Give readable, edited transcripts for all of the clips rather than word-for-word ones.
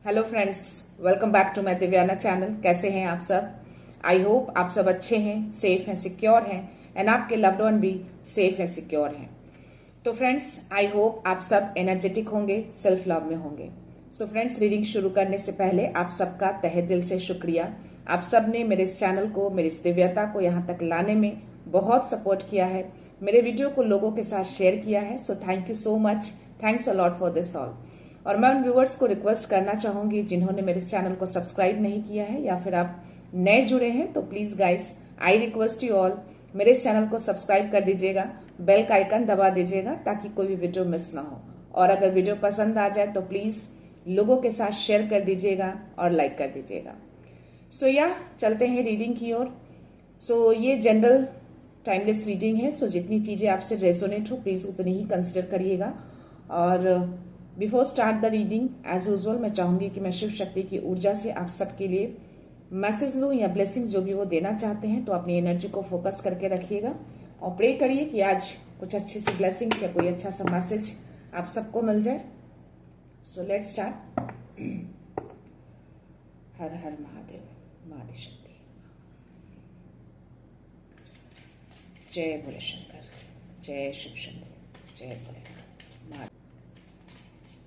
Hello friends, welcome back to my Divyana channel. कैसे हैं आप सब? आई होप आप सब अच्छे हैं, सेफ हैं, सिक्योर हैं एंड आपके लव्ड वन भी सेफ हैं, सिक्योर हैं। तो फ्रेंड्स, आई होप आप सब एनर्जेटिक होंगे, सेल्फ लव में होंगे। सो फ्रेंड्स, रीडिंग शुरू करने से पहले आप सबका तहे दिल से शुक्रिया। आप सब ने मेरे इस चैनल को, मेरी इस दिव्यता को यहाँ तक लाने में बहुत सपोर्ट किया है, मेरे वीडियो को लोगों के साथ शेयर किया है। So thank you so much, thanks a lot for this all. और मैं उन व्यूअर्स को रिक्वेस्ट करना चाहूंगी जिन्होंने मेरे इस चैनल को सब्सक्राइब नहीं किया है या फिर आप नए जुड़े हैं, तो please guys, I request you all, मेरे इस चैनल को सब्सक्राइब कर दीजिएगा, बेल का आइकन दबा दीजिएगा ताकि कोई भी वीडियो मिस ना हो। और अगर वीडियो पसंद आ जाए तो प्लीज लोगों के साथ शेयर कर दीजिएगा और लाइक कर दीजिएगा। सो या चलते हैं रीडिंग की ओर। सो ये जनरल टाइमलेस रीडिंग है। सो जितनी चीजें आपसे रेजोनेट हो प्लीज उतनी ही कंसिडर करिएगा। और before start the reading as usual मैं चाहूंगी कि मैं शिव शक्ति की ऊर्जा से आप सबके लिए मैसेज लूं या ब्लेसिंग्स जो भी वो देना चाहते हैं। तो अपनी एनर्जी को फोकस करके रखिएगा और प्रे करिए कि आज कुछ अच्छी सी ब्लेसिंग्स या कोई अच्छा सा मैसेज आप सबको मिल जाए। So let's start. Har Har Mahadev, Mahadev Shakti, जय भोले शंकर, जय शिव शंकर, जय Bhole.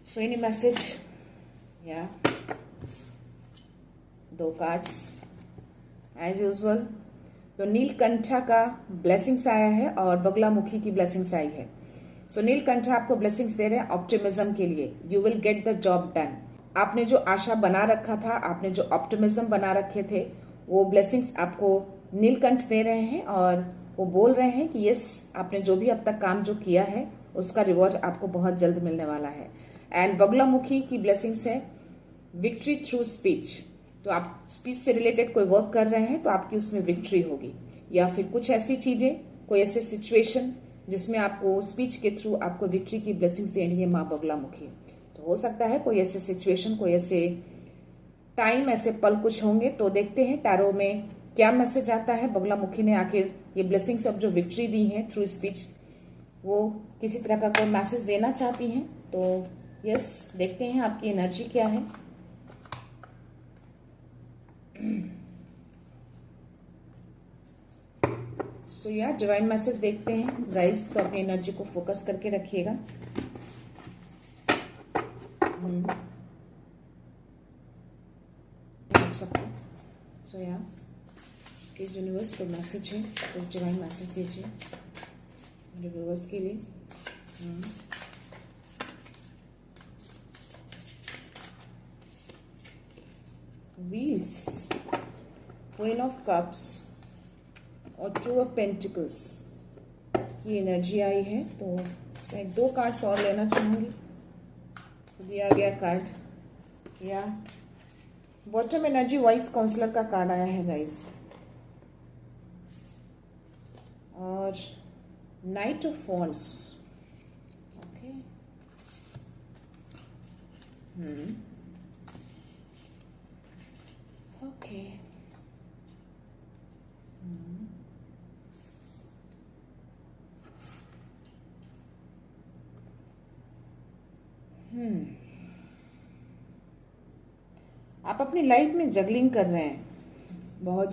So any message? Yeah. 2 cards as usual. तो नीलकंठा का ब्लेसिंग्स आया है और बगलामुखी की ब्लेसिंग्स आई है। सो नीलकंठा आपको ब्लेसिंग्स दे रहे हैं ऑप्टिमिज्म के लिए। You will get the job done. आपने जो आशा बना रखा था, आपने जो ऑप्टिमिज्म बना रखे थे, वो ब्लेसिंग्स आपको नीलकंठ दे रहे हैं और वो बोल रहे हैं कि यस, आपने जो भी अब तक काम जो किया है उसका रिवॉर्ड आपको बहुत जल्द मिलने वाला है। एंड बगलामुखी की ब्लेसिंग्स है विक्ट्री थ्रू स्पीच। तो आप स्पीच से रिलेटेड कोई वर्क कर रहे हैं तो आपकी उसमें विक्ट्री होगी, या फिर कुछ ऐसी चीजें, कोई ऐसे सिचुएशन जिसमें आपको स्पीच के थ्रू आपको विक्ट्री की ब्लेसिंग्स देनी है माँ बगलामुखी। तो हो सकता है कोई ऐसे सिचुएशन, कोई ऐसे टाइम, ऐसे पल कुछ होंगे। तो देखते हैं टैरो में क्या मैसेज आता है। बगलामुखी ने आखिर ये ब्लेसिंग्स ऑफ जो विक्ट्री दी है थ्रू स्पीच, वो किसी तरह का कोई मैसेज देना चाहती हैं। तो यस, देखते हैं आपकी एनर्जी क्या है। सो या डिवाइन मैसेज देखते हैं गाइस। तो अपनी एनर्जी को फोकस करके रखिएगा। आप सबको सो या किस यूनिवर्स पर मैसेज है, किस डिवाइन मैसेज दीजिए मेरे व्यूअर्स के लिए। व्हील्स, क्वीन ऑफ कप्स और 2 ऑफ पेंटिकल्स की एनर्जी आई है। तो मैं 2 कार्ड्स और लेना चाहूंगी। तो दिया गया कार्ड या बॉटम एनर्जी वाइस काउंसलर का कार्ड आया है गाइस, और night of wands. Okay, okay, आप अपनी लाइफ में जगलिंग कर रहे हैं, बहुत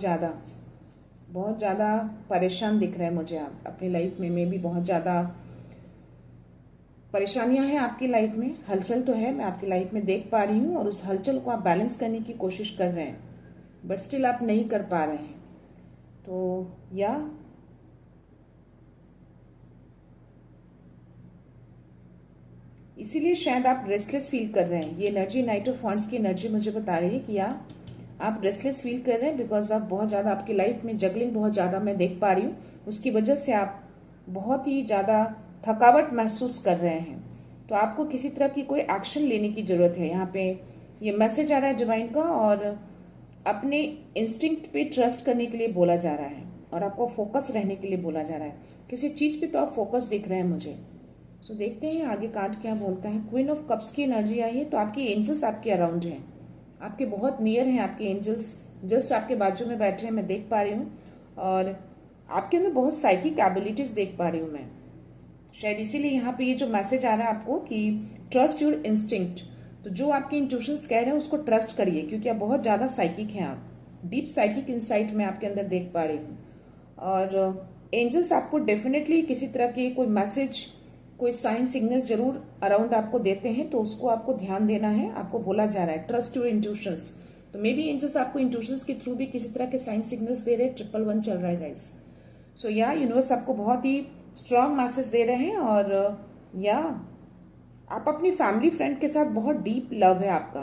ज़्यादा परेशान दिख रहे हैं मुझे। आप अपनी लाइफ में भी बहुत ज़्यादा परेशानियां हैं आपकी लाइफ में। हलचल तो है, मैं आपकी लाइफ में देख पा रही हूँ, और उस हलचल को आप बैलेंस करने की कोशिश कर रहे हैं, बट स्टिल आप नहीं कर पा रहे हैं। तो या इसीलिए शायद आप रेस्टलेस फील कर रहे हैं। ये एनर्जी, नाइट ऑफ वॉन्ड्स की एनर्जी मुझे बता रही है कि या आप रेस्टलेस फील कर रहे हैं बिकॉज आप बहुत ज़्यादा, आपकी लाइफ में जगलिंग बहुत ज़्यादा मैं देख पा रही हूँ। उसकी वजह से आप बहुत ही ज़्यादा थकावट महसूस कर रहे हैं। तो आपको किसी तरह की कोई एक्शन लेने की जरूरत है। यहाँ पे ये मैसेज आ रहा है डिवाइन का, और अपने इंस्टिंक्ट पे ट्रस्ट करने के लिए बोला जा रहा है और आपको फोकस रहने के लिए बोला जा रहा है। किसी चीज पे तो आप फोकस दिख रहे हैं मुझे। सो देखते हैं आगे कार्ड क्या बोलता है। क्वीन ऑफ कप्स की एनर्जी आई है। तो आपके एंजल्स आपके अराउंड हैं, आपके बहुत नियर हैं। आपके एंजल्स जस्ट आपके बाजू में बैठे हैं, मैं देख पा रही हूँ। और आपके अंदर बहुत साइकिक एबिलिटीज देख पा रही हूँ मैं। शायद इसीलिए यहाँ पे ये जो मैसेज आ रहा है आपको कि ट्रस्ट योर इंस्टिंक्ट। तो जो आपके इंट्यूशंस कह रहे हैं उसको ट्रस्ट करिए, क्योंकि आप बहुत ज्यादा साइकिक हैं, आप डीप साइकिक इंसाइट में आपके अंदर देख पा रही हूँ। और एंजल्स आपको डेफिनेटली किसी तरह के कोई मैसेज, कोई साइन सिग्नल्स जरूर अराउंड आपको देते हैं, तो उसको आपको ध्यान देना है। आपको बोला जा रहा है ट्रस्ट योर इंट्यूशंस, तो मे बी एंजल्स आपको इंट्यूशंस के थ्रू भी किसी तरह के साइन सिग्नल्स दे रहे हैं। 111 चल रहा है गाइस। सो या यूनिवर्स आपको बहुत ही स्ट्रांग मैसेज दे रहे हैं। और या आप अपनी फैमिली फ्रेंड के साथ बहुत डीप लव है आपका,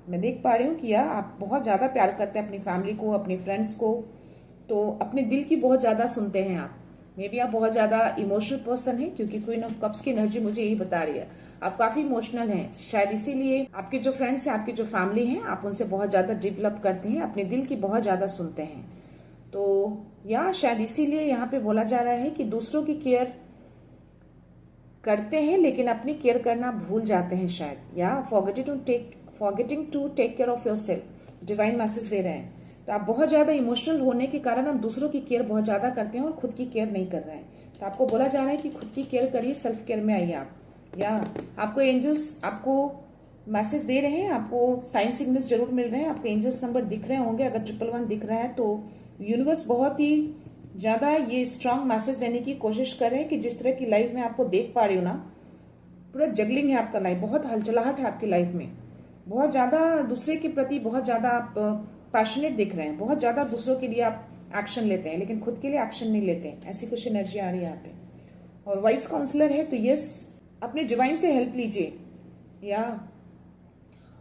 मैं देख पा रही हूँ कि या आप बहुत ज्यादा प्यार करते हैं अपनी फैमिली को, अपने फ्रेंड्स को, तो अपने दिल की बहुत ज्यादा सुनते हैं आप। मे बी आप बहुत ज्यादा इमोशनल पर्सन है, क्योंकि क्वीन ऑफ कप्स की एनर्जी मुझे यही बता रही है। आप काफी इमोशनल हैं, शायद इसीलिए आपके जो फ्रेंड्स हैं, आपकी जो फैमिली है, आप उनसे बहुत ज्यादा डेवलप करते हैं, अपने दिल की बहुत ज्यादा सुनते हैं। तो या शायद इसीलिए यहाँ पे बोला जा रहा है कि दूसरों की केयर करते हैं लेकिन अपनी केयर करना भूल जाते हैं शायद, या forgetting to take care of yourself. Divine message दे रहे हैं। तो आप बहुत ज्यादा इमोशनल होने के कारण आप दूसरों की केयर बहुत ज्यादा करते हैं और खुद की केयर नहीं कर रहे हैं। तो आपको बोला जा रहा है कि खुद की केयर करिए, सेल्फ केयर में आइए आप। या आपको एंजल्स आपको मैसेज दे रहे हैं, आपको साइन सिग्नल्स जरूर मिल रहे हैं, आपके एंजल्स नंबर दिख रहे होंगे। अगर 111 दिख रहा है तो यूनिवर्स बहुत ही ज्यादा ये स्ट्रांग मैसेज देने की कोशिश कर रहे हैं कि जिस तरह की लाइफ में आपको देख पा रही हूँ ना, पूरा जगलिंग है आपका लाइफ, बहुत हलचलाहट है आपकी लाइफ में, बहुत ज्यादा दूसरे के प्रति बहुत ज्यादा आप पैशनेट दिख रहे हैं, बहुत ज्यादा दूसरों के लिए आप एक्शन लेते हैं लेकिन खुद के लिए एक्शन नहीं लेते हैं, ऐसी कुछ एनर्जी आ रही है यहाँ पे। और वाइस काउंसलर है तो यस, अपने डिवाइन से हेल्प लीजिए। या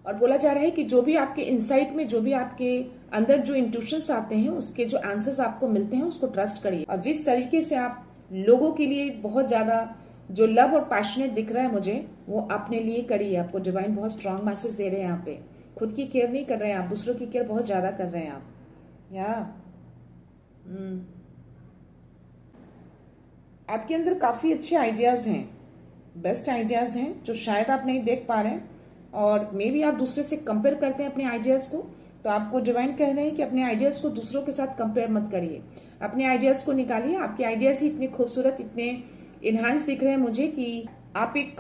और बोला जा रहा है कि जो भी आपके इनसाइट में, जो भी आपके अंदर जो इंट्यूशंस आते हैं, उसके जो आंसर्स आपको मिलते हैं उसको ट्रस्ट करिए। और जिस तरीके से आप लोगों के लिए बहुत ज्यादा जो लव और पैशनेट दिख रहा है मुझे, वो अपने लिए करिए। आपको डिवाइन बहुत स्ट्रांग मैसेज दे रहे हैं यहाँ पे। खुद की केयर नहीं कर रहे हैं आप, दूसरों की केयर बहुत ज्यादा कर रहे हैं आप। या आपके अंदर काफी अच्छे आइडियाज हैं, बेस्ट आइडियाज हैं जो शायद आप नहीं देख पा रहे हैं, और मे बी आप दूसरे से कंपेयर करते हैं अपने आइडियाज को। तो आपको डिवाइन कह रहे हैं कि अपने आइडियाज को दूसरों के साथ कंपेयर मत करिए, अपने आइडियाज को निकालिए। आपके आइडियाज ही इतने खूबसूरत, इतने इनहांस दिख रहे हैं मुझे कि आप एक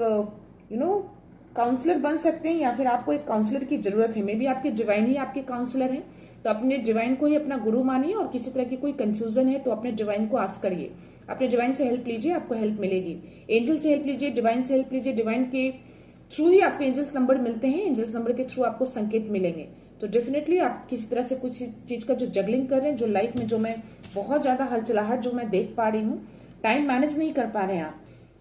काउंसलर बन सकते हैं, या फिर आपको एक काउंसलर की जरूरत है। मे बी आपके डिवाइन ही आपके काउंसलर हैं, तो अपने डिवाइन को ही अपना गुरु मानिए। और किसी तरह की कोई कंफ्यूजन है तो अपने डिवाइन को आस्क करिए, अपने डिवाइन से हेल्प लीजिए, आपको हेल्प मिलेगी। एंजल से हेल्प लीजिए, डिवाइन से हेल्प लीजिए, डिवाइन के थ्रू ही आपको एंजल्स नंबर मिलते हैं, एंजल्स नंबर के थ्रू आपको संकेत मिलेंगे। तो डेफिनेटली आप किसी तरह से कुछ चीज का जो जगलिंग कर रहे हैं, जो लाइफ में जो मैं बहुत ज्यादा हलचलाहट जो मैं देख पा रही हूँ, टाइम मैनेज नहीं कर पा रहे हैं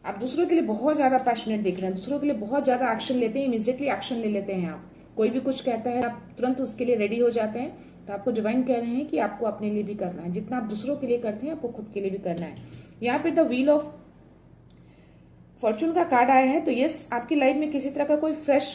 आप दूसरों के लिए बहुत ज्यादा पैशनेट दिख रहे हैं, दूसरों के लिए बहुत ज्यादा एक्शन लेते हैं, इमीडिएटली एक्शन ले लेते हैं आप। कोई भी कुछ कहता है आप तुरंत उसके लिए रेडी हो जाते हैं। तो आपको डिवाइन कह रहे हैं कि आपको अपने लिए भी करना है, जितना आप दूसरों के लिए करते हैं आपको खुद के लिए भी करना है। यहाँ पे द व्हील ऑफ फॉर्चून का कार्ड आया है, तो यस, आपकी लाइफ में किसी तरह का कोई फ्रेश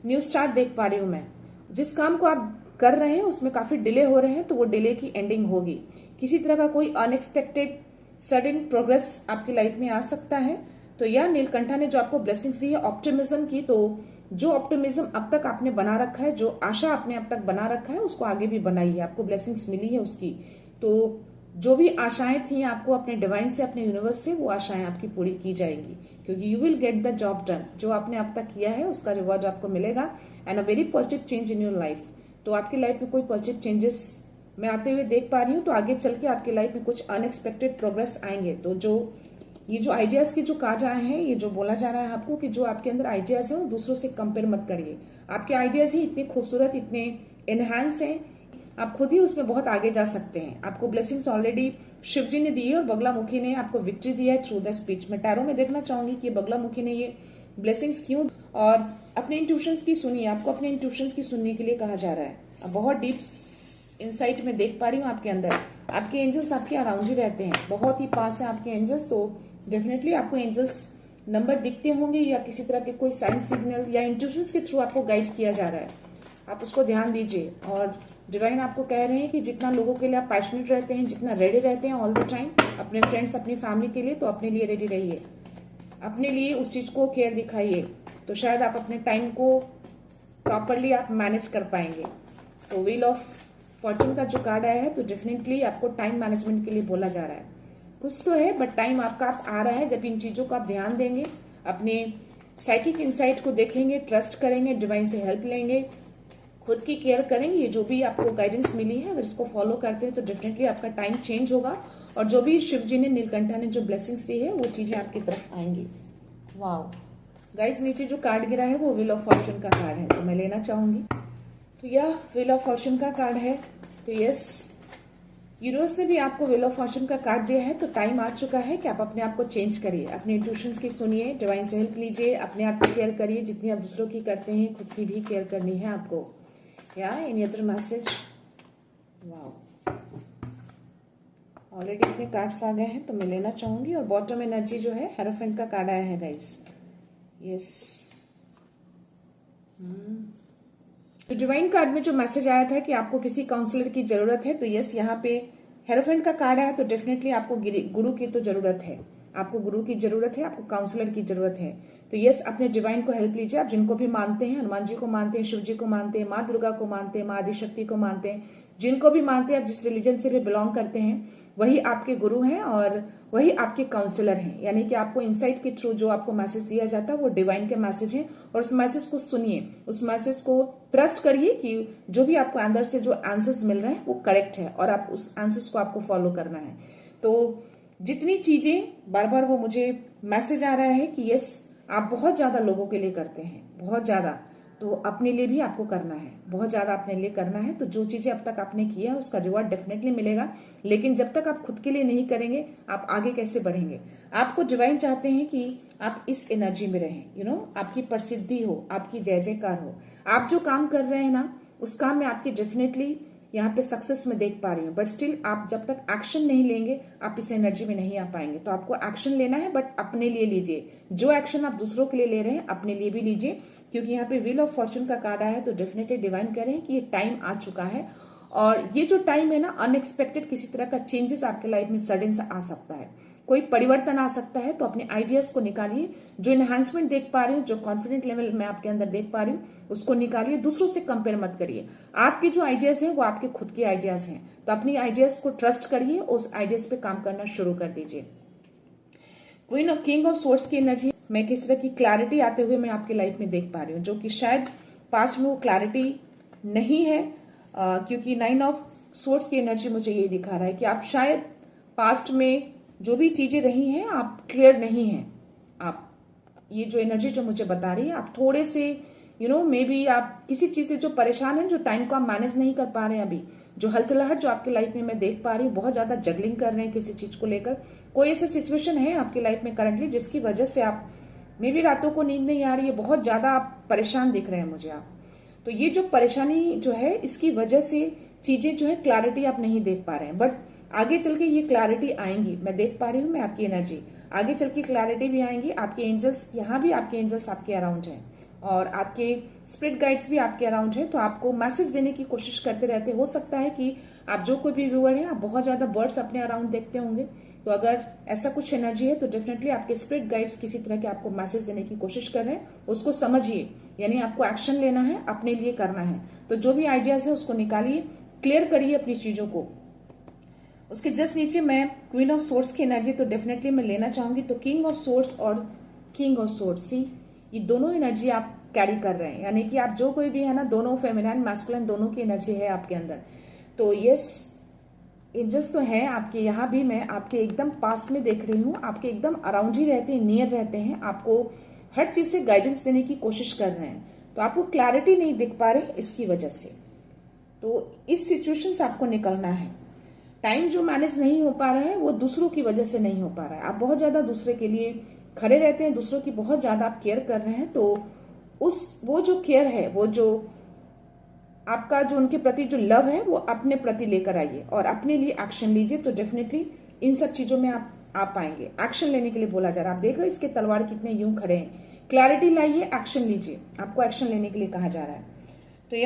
न्यू स्टार्ट देख पा रही हूं मैं। जिस काम को आप कर रहे हैं उसमें काफी डिले हो रहे हैं, तो वो डिले की एंडिंग होगी। किसी तरह का कोई अनएक्सपेक्टेड सडन प्रोग्रेस आपकी लाइफ में आ सकता है। तो यह नीलकंठा ने जो आपको ब्लेसिंग्स दी है ऑप्टिमिज्म की, तो जो ऑप्टिमिज्म अब तक आपने बना रखा है, जो आशा आपने अब तक बना रखा है, उसको आगे भी बनाइए। आपको ब्लेसिंग्स मिली है उसकी, तो जो भी आशाएं थी आपको अपने डिवाइन से, अपने यूनिवर्स से, वो आशाएं आपकी पूरी की जाएंगी, क्योंकि you will get the job done. जो आपने अब तक किया है उसका रिवॉर्ड आपको मिलेगा, and a very positive change in your life. तो आपकी लाइफ में कोई पॉजिटिव चेंजेस मैं आते हुए देख पा रही हूँ, तो आगे चल के आपकी लाइफ में कुछ अनएक्सपेक्टेड प्रोग्रेस आएंगे। तो ये जो आइडियाज के जो कार्ड आए हैं, ये जो बोला जा रहा है आपको कि जो आपके अंदर आइडियाज हैं वो दूसरों से कंपेयर मत करिए। आपके आइडियाज ही इतने खूबसूरत, इतने एनहांस हैं, आप खुद ही उसमें बहुत आगे जा सकते हैं। आपको ब्लेसिंग्स ऑलरेडी शिव जी ने दी है और बगलामुखी ने आपको विक्ट्री दिया है थ्रू द स्पीच। मैं टैरो में देखना चाहूंगी कि बगलामुखी ने ये ब्लेसिंग्स क्यों। और अपने इंट्यूशंस की सुनिए, आपको अपने इंट्यूशंस की सुनने के लिए कहा जा रहा है। अब बहुत डीप इंसाइट में देख पा रही हूँ आपके अंदर, आपके एंजल्स आपके अराउंड ही रहते हैं, बहुत ही पास है आपके एंजल्स। तो डेफिनेटली आपको एंजल्स नंबर दिखते होंगे, या किसी तरह के कोई साइन सिग्नल या इंट्यूशंस के थ्रू आपको गाइड किया जा रहा है, आप उसको ध्यान दीजिए। और डिवाइन आपको कह रहे हैं कि जितना लोगों के लिए आप पैशनेट रहते हैं, जितना रेडी रहते हैं ऑल द टाइम अपने फ्रेंड्स, अपनी फैमिली के लिए, तो अपने लिए रेडी रहिए, अपने लिए उस चीज को केयर दिखाइए, तो शायद आप अपने टाइम को प्रॉपरली आप मैनेज कर पाएंगे। तो व्हील ऑफ फॉर्चून का जो कार्ड आया है, तो डेफिनेटली आपको टाइम मैनेजमेंट के लिए बोला जा रहा है। कुछ तो है बट टाइम आपका आप आ रहा है, जब इन चीजों को आप ध्यान देंगे, अपने साइकिक इंसाइट को देखेंगे, ट्रस्ट करेंगे, डिवाइन से हेल्प लेंगे, खुद की केयर करेंगे। ये जो भी आपको गाइडेंस मिली है, अगर इसको फॉलो करते हैं तो डेफिनेटली आपका टाइम चेंज होगा और जो भी शिव जी ने, नीलकंठा ने जो ब्लेसिंग्स दी है, वो चीजें आपकी तरफ आएंगी। वाओ गाइस, नीचे जो कार्ड गिरा है वो व्हील ऑफ फॉर्चून का कार्ड है, तो मैं लेना चाहूंगी। तो यह व्हील ऑफ फॉर्चून का कार्ड है। तो यस, यूनिवर्स ने भी आपको व्हील ऑफ फॉर्चून का कार्ड दिया है। तो टाइम आ चुका है कि आप अपने आप को चेंज करिए, अपने इंट्यूशंस की सुनिए, डिवाइन से हेल्प लीजिए, अपने आप की केयर करिए जितनी आप दूसरों की करते हैं, खुद की भी केयर करनी है आपको। या any other message? Wow, already इतने कार्ड्स आ गए हैं, तो मैं लेना चाहूंगी। और बॉटम एनर्जी जो है, हेरोफेंट का कार्ड आया है गाइस। यस, तो डिवाइन कार्ड में जो मैसेज आया था कि आपको किसी काउंसलर की जरूरत है, तो यस, यहाँ पे हेरोफेंट का कार्ड आया, तो डेफिनेटली आपको गुरु की तो जरूरत है, आपको गुरु की जरूरत है, आपको काउंसलर की जरूरत है। तो यस, अपने डिवाइन को हेल्प लीजिए। आप जिनको भी मानते हैं, हनुमान जी को मानते हैं, शिव जी को मानते हैं, माँ दुर्गा को मानते हैं, माँ आदिशक्ति को मानते हैं, जिनको भी मानते हैं, आप जिस रिलीजन से भी बिलोंग करते हैं, वही आपके गुरु हैं और वही आपके काउंसलर हैं। यानी कि आपको इनसाइट के थ्रू जो आपको मैसेज दिया जाता है वो डिवाइन के मैसेज हैं, और उस मैसेज को सुनिए, उस मैसेज को ट्रस्ट करिए कि जो भी आपको अंदर से जो आंसर्स मिल रहे हैं वो करेक्ट है और आप उस आंसर्स को आपको फॉलो करना है। तो जितनी चीजें बार बार वो मुझे मैसेज आ रहा है कि यस, आप बहुत ज्यादा लोगों के लिए करते हैं, बहुत ज्यादा, तो अपने लिए भी आपको करना है, बहुत ज्यादा अपने लिए करना है। तो जो चीजें अब तक आपने किया है उसका रिवॉर्ड डेफिनेटली मिलेगा, लेकिन जब तक आप खुद के लिए नहीं करेंगे, आप आगे कैसे बढ़ेंगे? आपको डिवाइन चाहते हैं कि आप इस एनर्जी में रहें, आपकी प्रसिद्धि हो, आपकी जय जयकार हो। आप जो काम कर रहे हैं ना, उस काम में आपकी डेफिनेटली यहाँ पे सक्सेस में देख पा रही हूँ, बट स्टिल आप जब तक एक्शन नहीं लेंगे, आप इस एनर्जी में नहीं आ पाएंगे। तो आपको एक्शन लेना है, बट अपने लिए लीजिए। जो एक्शन आप दूसरों के लिए ले रहे हैं, अपने लिए भी लीजिए, क्योंकि यहाँ पे व्हील ऑफ फॉर्चून का कार्ड आया है। तो डेफिनेटली डिवाइन कह रहे हैं कि ये टाइम आ चुका है, और ये जो टाइम है ना, अनएक्सपेक्टेड किसी तरह का चेंजेस आपके लाइफ में सडन से आ सकता है, कोई परिवर्तन आ सकता है। तो अपने आइडियाज को निकालिए, जो एनहांसमेंट देख पा रही हूँ, जो कॉन्फिडेंट लेवल मैं आपके अंदर देख पा रही हूँ, उसको निकालिए। दूसरों से कंपेयर मत करिए। आपके जो आइडियाज हैं वो आपके खुद के आइडियाज हैं, तो अपनी आइडियाज को ट्रस्ट करिए, उस आइडियाज पे काम करना शुरू कर दीजिए। Queen of king of swords की एनर्जी में किस तरह की क्लैरिटी आते हुए मैं आपकी लाइफ में देख पा रही हूँ, जो कि शायद पास्ट में वो क्लैरिटी नहीं है, क्योंकि 9 ऑफ सोर्ड्स की एनर्जी मुझे ये दिखा रहा है कि आप शायद पास्ट में जो भी चीजें रही हैं, आप क्लियर नहीं हैं। आप ये जो एनर्जी जो मुझे बता रही है, आप थोड़े से मे बी आप किसी चीज से जो परेशान हैं, जो टाइम को आप मैनेज नहीं कर पा रहे हैं, अभी जो हलचलाहट जो आपकी लाइफ में मैं देख पा रही हूँ, बहुत ज्यादा जगलिंग कर रहे हैं किसी चीज को लेकर। कोई ऐसी सिचुएशन है आपकी लाइफ में करंटली जिसकी वजह से आप मे बी रातों को नींद नहीं आ रही है, बहुत ज्यादा आप परेशान दिख रहे हैं मुझे आप। तो ये जो परेशानी जो है, इसकी वजह से चीजें जो है क्लैरिटी आप नहीं देख पा रहे हैं, बट आगे चल के ये क्लैरिटी आएंगी, मैं देख पा रही हूँ। मैं आपकी एनर्जी आगे चल के क्लैरिटी भी आएंगी। आपके एंजल्स, यहाँ भी आपके एंजल्स आपके अराउंड हैं, और आपके स्पिरिट गाइड्स भी आपके अराउंड है, तो आपको मैसेज देने की कोशिश करते रहते। हो सकता है कि आप जो कोई भी व्यूअर है, आप बहुत ज्यादा बर्ड्स अपने अराउंड देखते होंगे, तो अगर ऐसा कुछ एनर्जी है तो डेफिनेटली आपके स्पिरिट गाइड्स किसी तरह के आपको मैसेज देने की कोशिश कर रहे हैं। उसको समझिए, यानी आपको एक्शन लेना है, अपने लिए करना है। तो जो भी आइडियाज है उसको निकालिए, क्लियर करिए अपनी चीजों को। उसके जस्ट नीचे मैं क्वीन ऑफ सोर्ड्स की एनर्जी तो डेफिनेटली मैं लेना चाहूंगी। तो किंग ऑफ सोर्ड्स और किंग ऑफ सोर्ड्स, सी ये दोनों एनर्जी आप कैरी कर रहे हैं, यानी कि आप जो कोई भी है ना, दोनों फेमिनाइन मैस्कुलिन दोनों की एनर्जी है आपके अंदर। तो यस, एंजल्स तो हैं आपके, यहाँ भी मैं आपके एकदम पास में देख रही हूँ, आपके एकदम अराउंड ही रहते हैं, नियर रहते हैं, आपको हर चीज से गाइडेंस देने की कोशिश कर रहे हैं। तो आपको क्लैरिटी नहीं दिख पा रही इसकी वजह से, तो इस सिचुएशन से आपको निकलना है। टाइम जो मैनेज नहीं हो पा रहा है वो दूसरों की वजह से नहीं हो पा रहा है। आप बहुत ज्यादा दूसरे के लिए खड़े रहते हैं, दूसरों की बहुत ज्यादा आप केयर कर रहे हैं, तो वो जो केयर है, वो जो आपका जो उनके प्रति जो लव है, वो अपने प्रति लेकर आइए और अपने लिए एक्शन लीजिए। तो डेफिनेटली इन सब चीजों में आप आ पाएंगे। एक्शन लेने के लिए बोला जा रहा है, आप देख रहे हो इसके तलवार कितने यूं खड़े हैं। क्लैरिटी लाइए, एक्शन लीजिए, आपको एक्शन लेने के लिए कहा जा रहा है। तो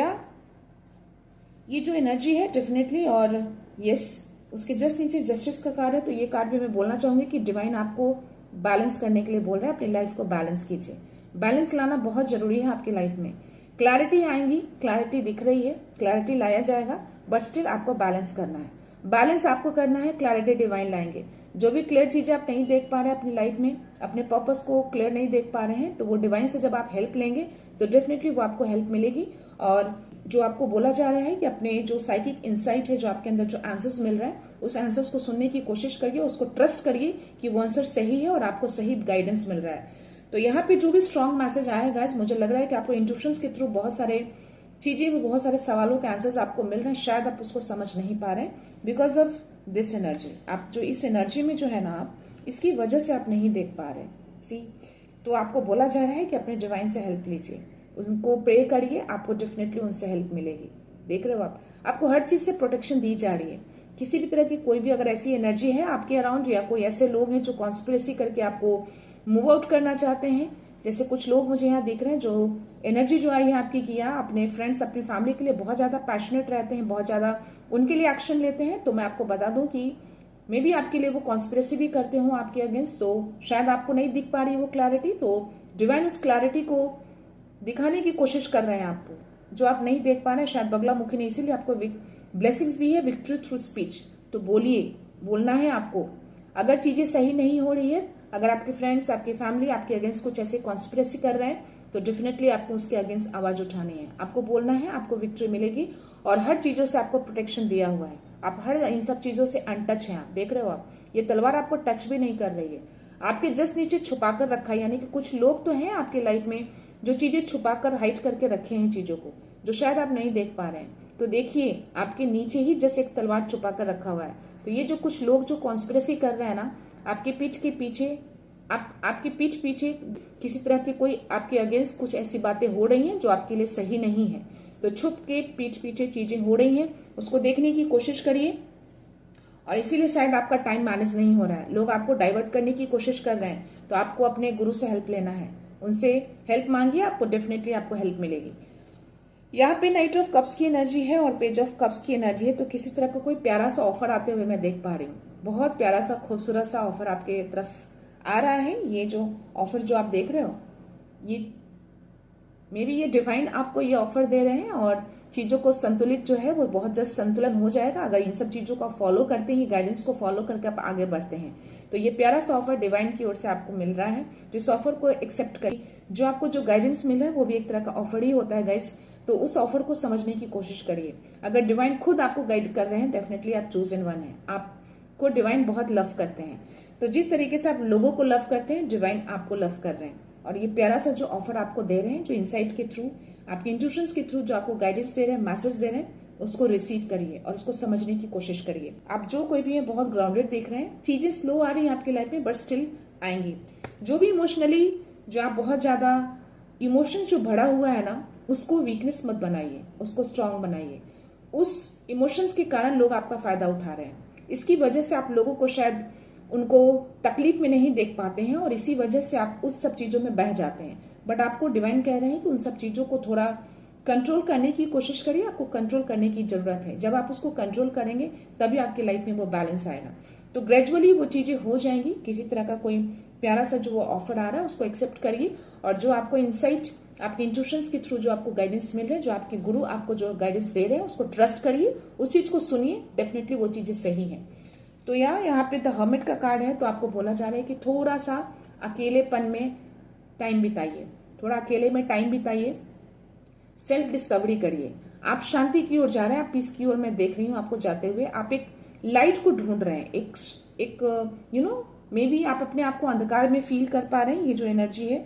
ये जो एनर्जी है डेफिनेटली, और यस, उसके जस्ट नीचे जस्टिस का कार्ड है। तो ये कार्ड भी मैं बोलना चाहूंगी कि डिवाइन आपको बैलेंस करने के लिए बोल रहे हैं, अपनी लाइफ को बैलेंस कीजिए। बैलेंस लाना बहुत जरूरी है आपकी लाइफ में। क्लैरिटी आएंगी, क्लैरिटी दिख रही है, क्लैरिटी लाया जाएगा, बट स्टिल आपको बैलेंस करना है। बैलेंस आपको करना है, क्लैरिटी डिवाइन लाएंगे। जो भी क्लियर चीजें आप नहीं देख पा रहे हैं अपनी लाइफ में, अपने पर्पस को क्लियर नहीं देख पा रहे हैं, तो वो डिवाइन से जब आप हेल्प लेंगे तो डेफिनेटली वो आपको हेल्प मिलेगी। और जो आपको बोला जा रहा है कि अपने जो साइकिक इंसाइट है, जो आपके अंदर जो आंसर्स मिल रहा है, उस आंसर्स को सुनने की कोशिश करिए, उसको ट्रस्ट करिए कि वो आंसर सही है और आपको सही गाइडेंस मिल रहा है। तो यहाँ पे जो भी स्ट्रॉन्ग मैसेज आया गाइस, मुझे लग रहा है कि आपको इंट्यूशंस के थ्रू बहुत सारे चीजें, बहुत सारे सवालों के आंसर्स आपको मिल रहे हैं। शायद आप उसको समझ नहीं पा रहे हैं बिकॉज ऑफ दिस एनर्जी। आप जो इस एनर्जी में जो है ना, आप इसकी वजह से आप नहीं देख पा रहे सी। तो आपको बोला जा रहा है कि अपने डिवाइन से हेल्प लीजिए, उनको प्रे करिए, आपको डेफिनेटली उनसे हेल्प मिलेगी। देख रहे हो आप, आपको हर चीज से प्रोटेक्शन दी जा रही है। किसी भी तरह की कोई भी अगर ऐसी एनर्जी है आपके अराउंड, या कोई ऐसे लोग हैं जो कॉन्स्पिरेसी करके आपको मूव आउट करना चाहते हैं, जैसे कुछ लोग मुझे यहाँ दिख रहे हैं, जो एनर्जी जो आई है आपकी किया, अपने फ्रेंड्स अपनी फैमिली के लिए बहुत ज्यादा पैशनेट रहते हैं, बहुत ज्यादा उनके लिए एक्शन लेते हैं। तो मैं आपको बता दूं कि मे बी आपके लिए वो कॉन्स्पिरेसी भी करते हो आपके अगेंस्ट, तो शायद आपको नहीं दिख पा रही वो क्लैरिटी। तो डिवाइन उस क्लैरिटी को दिखाने की कोशिश कर रहे हैं आपको, जो आप नहीं देख पा रहे हैं। शायद बगलामुखी ने इसीलिए आपको ब्लेसिंग्स दी है, विक्ट्री थ्रू स्पीच। तो बोलिए, बोलना है आपको। अगर चीजें सही नहीं हो रही है, अगर आपके फ्रेंड्स, आपकी फैमिली आपके अगेंस्ट कुछ ऐसे कॉन्स्पिरेसी कर रहे हैं, तो डेफिनेटली आपको उसके अगेंस्ट आवाज उठानी है, आपको बोलना है, आपको विक्ट्री मिलेगी। और हर चीजों से आपको प्रोटेक्शन दिया हुआ है, आप हर इन सब चीजों से अनटच हैं। आप देख रहे हो, आप ये तलवार आपको टच भी नहीं कर रही है, आपके जस्ट नीचे छुपा कर रखा है। यानी कि कुछ लोग तो हैं आपकी लाइफ में जो चीजें छुपा कर हाइड करके रखे हैं चीजों को, जो शायद आप नहीं देख पा रहे हैं। तो देखिए, आपके नीचे ही जैसे एक तलवार छुपा कर रखा हुआ है। तो ये जो कुछ लोग जो कॉन्स्पिरेसी कर रहे हैं ना, आपकी पीठ के पीछे, आपकी पीठ पीछे किसी तरह की कोई आपके अगेंस्ट कुछ ऐसी बातें हो रही हैं जो आपके लिए सही नहीं है। तो छुप के पीठ पीछे चीजें हो रही हैं, उसको देखने की कोशिश करिए। और इसीलिए शायद आपका टाइम मैनेज नहीं हो रहा है, लोग आपको डाइवर्ट करने की कोशिश कर रहे हैं। तो आपको अपने गुरु से हेल्प लेना है, उनसे हेल्प मांगिए, आपको डेफिनेटली आपको हेल्प मिलेगी। यहाँ पे नाइट ऑफ कप्स की एनर्जी है और पेज ऑफ कप्स की एनर्जी है। तो किसी तरह का कोई प्यारा सा ऑफर आते हुए मैं देख पा रही हूँ, बहुत प्यारा सा खूबसूरत सा ऑफर आपके तरफ आ रहा है। ये जो ऑफर जो आप देख रहे हो, ये मे बी ये डिवाइन आपको ये ऑफर दे रहे हैं, और चीजों को संतुलित जो है वो बहुत जल्द संतुलन हो जाएगा अगर इन सब चीजों को आप फॉलो करते हैं, गाइडेंस को फॉलो करके आप आगे बढ़ते हैं। तो ये प्यारा सा ऑफर डिवाइन की ओर से आपको मिल रहा है, तो इस ऑफर को एक्सेप्ट करिए। जो आपको जो गाइडेंस मिल रहा है वो भी एक तरह का ऑफर ही होता है गाइस, तो उस ऑफर को समझने की कोशिश करिए। अगर डिवाइन खुद आपको गाइड कर रहे हैं, डेफिनेटली आप चूज इन वन है, आपको डिवाइन बहुत लव करते हैं। तो जिस तरीके से आप लोगों को लव करते हैं, डिवाइन आपको लव कर रहे हैं। और ये प्यारा सा जो ऑफर आपको दे रहे हैं, जो इनसाइट के थ्रू, आपके इंट्यूशंस के थ्रू जो आपको गाइडेंस दे रहे हैं, मैसेज दे रहे हैं, उसको रिसीव करिए और उसको समझने की कोशिश करिए। आप जो कोई भी है बहुत ग्राउंडेड देख रहे हैं, चीजें स्लो आ रही हैं आपकी लाइफ में, बट स्टिल आएंगी। जो भी इमोशनली, जो आप बहुत ज्यादा इमोशन जो भरा हुआ है ना, उसको वीकनेस मत बनाइए, उसको स्ट्रांग बनाइए। उस इमोशंस के कारण लोग आपका फायदा उठा रहे हैं, इसकी वजह से आप लोगों को शायद उनको तकलीफ में नहीं देख पाते हैं, और इसी वजह से आप उस सब चीजों में बह जाते हैं। बट आपको डिवाइन कह रहे हैं कि उन सब चीजों को थोड़ा कंट्रोल करने की कोशिश करिए, आपको कंट्रोल करने की जरूरत है। जब आप उसको कंट्रोल करेंगे तभी आपकी लाइफ में वो बैलेंस आएगा। तो ग्रेजुअली वो चीजें हो जाएंगी। किसी तरह का कोई प्यारा सा जो वो ऑफर आ रहा है उसको एक्सेप्ट करिए, और जो आपको इंसाइट, आपके इंट्यूशंस के थ्रू जो आपको गाइडेंस मिल रहे हैं, जो आपके गुरु आपको जो गाइडेंस दे रहे हैं, उसको ट्रस्ट करिए, उस चीज को सुनिए, डेफिनेटली वो चीजें सही हैं। तो यहाँ पे द हर्मिट का कार्ड है, तो आपको बोला जा रहा है कि थोड़ा सा अकेलेपन में टाइम बिताइए, थोड़ा अकेले में टाइम बिताइए, सेल्फ डिस्कवरी करिए। आप शांति की ओर जा रहे हैं, आप पीस की ओर मैं देख रही हूँ आपको जाते हुए। आप एक लाइट को ढूंढ रहे हैं, एक यू नो मे बी आप अपने आप को अंधकार में फील कर पा रहे हैं। ये जो एनर्जी है,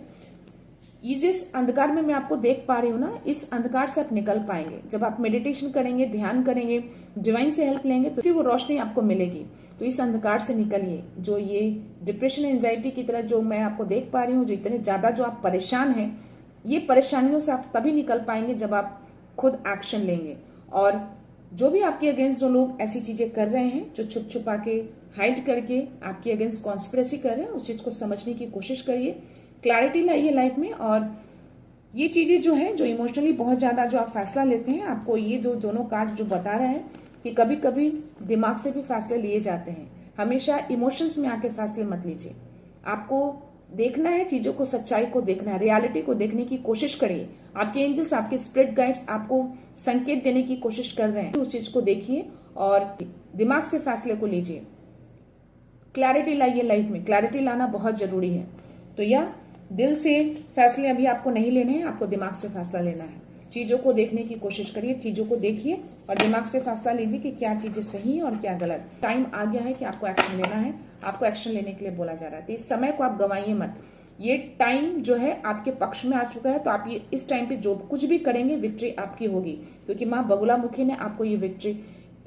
ये जिस अंधकार में मैं आपको देख पा रही हूँ ना, इस अंधकार से आप निकल पाएंगे जब आप मेडिटेशन करेंगे, ध्यान करेंगे, डिवाइन से हेल्प लेंगे, तो फिर वो रोशनी आपको मिलेगी। तो इस अंधकार से निकलिए। जो ये डिप्रेशन, एंजाइटी की तरह जो मैं आपको देख पा रही हूँ, जो इतने ज्यादा जो आप परेशान हैं, ये परेशानियों से आप तभी निकल पाएंगे जब आप खुद एक्शन लेंगे। और जो भी आपके अगेंस्ट जो लोग ऐसी चीजें कर रहे हैं, जो छुप छुपा के, हाइड करके आपके अगेंस्ट कॉन्स्पिरेसी कर रहे हैं, उस चीज को समझने की कोशिश करिए, क्लैरिटी लाइए लाइफ में। और ये चीजें जो है, जो इमोशनली बहुत ज्यादा जो आप फैसला लेते हैं, आपको ये जो दोनों कार्ड जो बता रहे हैं कि कभी कभी दिमाग से भी फैसले लिए जाते हैं, हमेशा इमोशंस में आके फैसले मत लीजिए। आपको देखना है चीजों को, सच्चाई को देखना है, रियलिटी को देखने की कोशिश करिए। आपके एंजल्स, आपके स्पिरिट गाइड्स आपको संकेत देने की कोशिश कर रहे हैं, उस चीज को देखिए और दिमाग से फैसले को लीजिए। क्लैरिटी लाइए लाइफ में, क्लैरिटी लाना बहुत जरूरी है। तो या दिल से फैसले अभी आपको नहीं लेने हैं, आपको दिमाग से फैसला लेना है। चीजों को देखने की कोशिश करिए, चीजों को देखिए और दिमाग से फैसला लीजिए कि क्या चीजें सही है और क्या गलत। टाइम आ गया है कि आपको एक्शन लेना है, आपको एक्शन लेने के लिए बोला जा रहा है। तो इस समय को आप गंवाइए मत, ये टाइम जो है आपके पक्ष में आ चुका है। तो आप ये इस टाइम पे जो कुछ भी करेंगे विक्ट्री आपकी होगी, क्योंकि माँ बगुलामुखी ने आपको ये विक्ट्री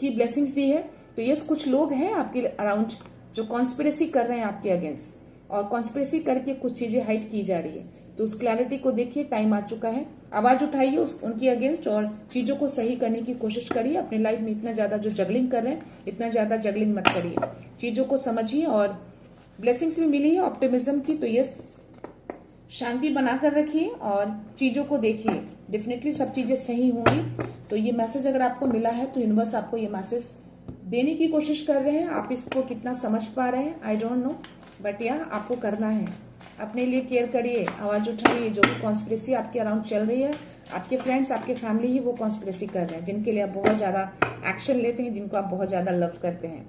की ब्लेसिंग्स दी है। तो यस, कुछ लोग हैं आपके अराउंड जो कॉन्स्पिरेसी कर रहे हैं आपके अगेंस्ट, और कॉन्स्पिरेसी करके कुछ चीजें हाइड की जा रही है। तो उस क्लैरिटी को देखिए, टाइम आ चुका है, आवाज उठाइए उनके अगेंस्ट और चीजों को सही करने की कोशिश करिए। अपने लाइफ में इतना ज्यादा जो जगलिंग कर रहे हैं, इतना ज्यादा जगलिंग मत करिए, चीजों को समझिए। और ब्लेसिंग्स भी मिली है ऑप्टिमिज्म की, तो यस, शांति बनाकर रखिए और चीजों को देखिए, डेफिनेटली सब चीजें सही होंगी। तो ये मैसेज अगर आपको मिला है तो यूनिवर्स आपको ये मैसेज देने की कोशिश कर रहे हैं। आप इसको कितना समझ पा रहे हैं आई डोंट नो, बट या आपको करना है। अपने लिए केयर करिए, आवाज उठाइए। जो भी कॉन्स्पिरेसी आपके अराउंड चल रही है, आपके फ्रेंड्स, आपके फैमिली ही वो कॉन्स्पिरेसी कर रहे हैं, जिनके लिए आप बहुत ज्यादा एक्शन लेते हैं, जिनको आप बहुत ज्यादा लव करते हैं।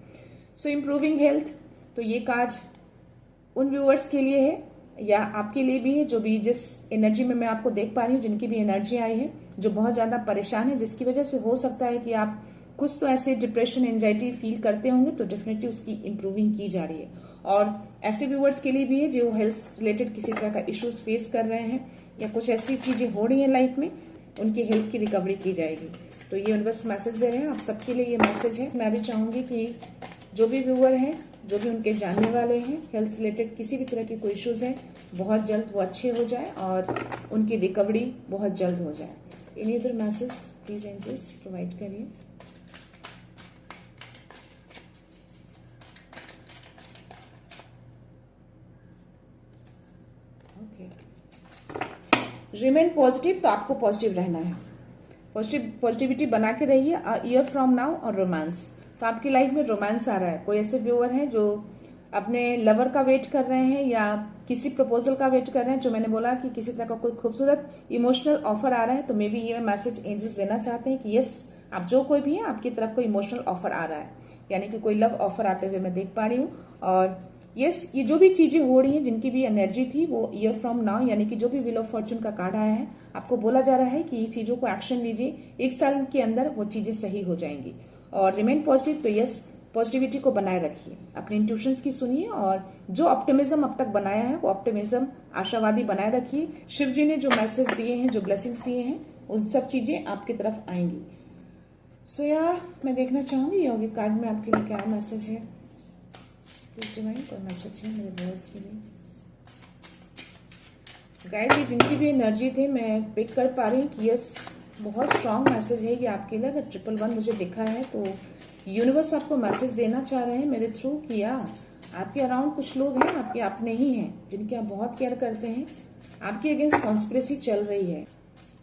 सो इम्प्रूविंग हेल्थ, तो ये काज उन व्यूअर्स के लिए है या आपके लिए भी है जो भी जिस एनर्जी में मैं आपको देख पा रही हूँ, जिनकी भी एनर्जी आई है, जो बहुत ज्यादा परेशान है, जिसकी वजह से हो सकता है कि आप कुछ तो ऐसे डिप्रेशन, एंजाइटी फील करते होंगे, तो डेफिनेटली उसकी इंप्रूविंग की जा रही है। और ऐसे व्यूअर्स के लिए भी है जो हेल्थ रिलेटेड किसी तरह का इश्यूज फेस कर रहे हैं या कुछ ऐसी चीजें हो रही हैं लाइफ में, उनकी हेल्थ की रिकवरी की जाएगी। तो ये यूनिवर्स मैसेज दे रहे हैं, आप सबके लिए ये मैसेज है। मैं भी चाहूंगी कि जो भी व्यूअर हैं, जो भी उनके जानने वाले हैं, हेल्थ रिलेटेड किसी भी तरह की कोई इश्यूज है, बहुत जल्द वो अच्छे हो जाए और उनकी रिकवरी बहुत जल्द हो जाए। Any other message please angels provide करिए। रिमेन पॉजिटिव, तो आपको पॉजिटिव रहना है, पॉजिटिविटी बना के रहिए। ईयर फ्रॉम नाउ और रोमांस, तो आपकी लाइफ में रोमांस आ रहा है। कोई ऐसे व्यूअर हैं जो अपने लवर का वेट कर रहे हैं या किसी प्रपोजल का वेट कर रहे हैं, जो मैंने बोला कि किसी तरह का कोई खूबसूरत इमोशनल ऑफर आ रहा है, तो मे बी ये मैसेज एंजल्स देना चाहते हैं कि यस, आप जो कोई भी है, आपकी तरफ कोई इमोशनल ऑफर आ रहा है, यानी कि कोई लव ऑफर आते हुए मैं देख पा रही हूँ। और यस, ये जो भी चीजें हो रही हैं, जिनकी भी एनर्जी थी, वो ईयर फ्रॉम नाउ, यानी कि जो भी व्हील ऑफ फॉर्चून का कार्ड आया है, आपको बोला जा रहा है कि ये चीजों को एक्शन लीजिए, 1 साल के अंदर वो चीजें सही हो जाएंगी। और रिमेन पॉजिटिव, तो यस, पॉजिटिविटी को बनाए रखिए, अपने इंट्यूशंस की सुनिए और जो ऑप्टिमिज्म अब तक बनाया है, वो ऑप्टिमिज्म, आशावादी बनाए रखिए। शिव जी ने जो मैसेज दिए हैं, जो ब्लेसिंग्स दिए हैं, उन सब चीजें आपकी तरफ आएंगी। सो या मैं देखना चाहूंगी यौगिक कार्ड में आपके लिए क्या मैसेज है। प्लीज डिवाइन, कोई मैसेज है मेरे व्यूअर्स के लिए। गाइस, ये जिनकी भी एनर्जी थे, मैं पिक कर पा रही हूँ कि यस, बहुत स्ट्रांग मैसेज है ये आपके लिए। अगर 111 मुझे दिखा है तो यूनिवर्स आपको मैसेज देना चाह रहे हैं मेरे थ्रू कि आपके अराउंड कुछ लोग हैं, आपके अपने ही हैं, जिनकी आप बहुत केयर करते हैं। आपके अगेंस्ट कॉन्स्पिरेसी चल रही है।